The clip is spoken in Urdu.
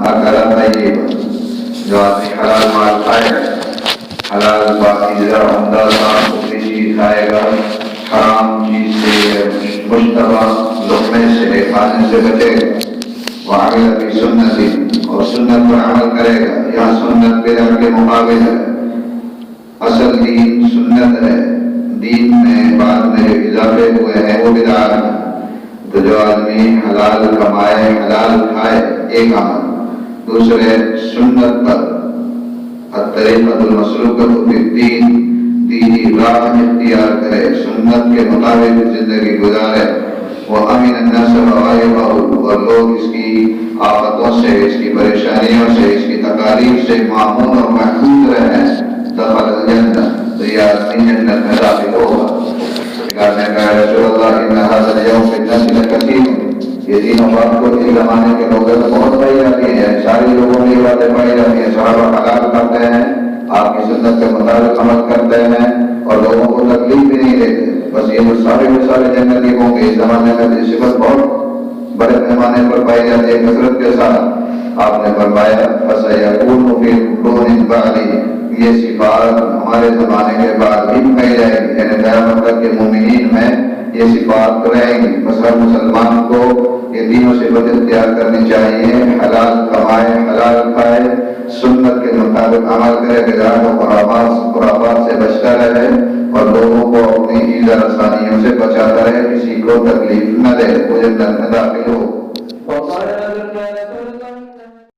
اکلا طیبا، جو آدمی حلال مال کھائے حلال پاکیزہ عمدہ صاف ستھری چیز کھائے گا، حرام چیز سے مشتبہ لقمے سے کھانے سے بچے گا، وعمل فی سنتی، اور سنت پر عمل کرے گا. یہاں سنت بدعت کے مقابل ہے. اصل دین سنت ہے، دین میں بعد میں جو اضافے ہوئے ہیں وہ بدعت ہے. تو جو آدمی حلال کمائے حلال کھائے ایک عمل، دوسرے سنت پر الطریقۃ المسلوکۃ فی الدین، دینی راہ اختیار کرے، سنت کے مطابق زندگی گزارے، وہ امین الناس وغائبہ، اور لوگ اس کی آفتوں سے، اس کی پریشانیوں سے، اس کی تکالیف سے معمون اور محفوظ رہیں، دخل الجنہ، تو یہ آدمی جنت میں داخل ہوگا. نے کہا رسول اللہ ان هذا اليوم في الناس لكثير، یہ دین و بات کو اس زمانے کے لوگوں کو بہت پائی جاتی ہے، سارے لوگوں میں یہ باتیں پائی جاتی ہیں. صحابہ حلال کرتے ہیں، آپ کی سنت کے مطابق عمل کرتے ہیں اور لوگوں کو تکلیف بھی نہیں دیتے، بس یہ جو سارے جنتی ہوں گے. اس زمانے میں یہ صفت بہت بڑے پیمانے پر پائی جاتی ہے کثرت کے ساتھ. آپ نے فرمایا فَسَيَكُونُ فِي قُرُونٍ بَعْدِي، یہ صفات ہمارے زمانے کے بعد بھی پائی جائے گی، یعنی قیامت تک کے مومنین میں یہ صفات رہیں گی. بس ہر مسلمان کو یہ تینوں صفت اختیار کرنی چاہیے، حلال کمائے حلال کھائے، سنت کے مطابق عمل کرے، بدعات و خرافات سے بچتا رہے اور لوگوں کو اپنی ایذا رسانیوں سے بچاتا رہے، کسی کو تکلیف نہ دے، وہ جنت میں داخل ہو.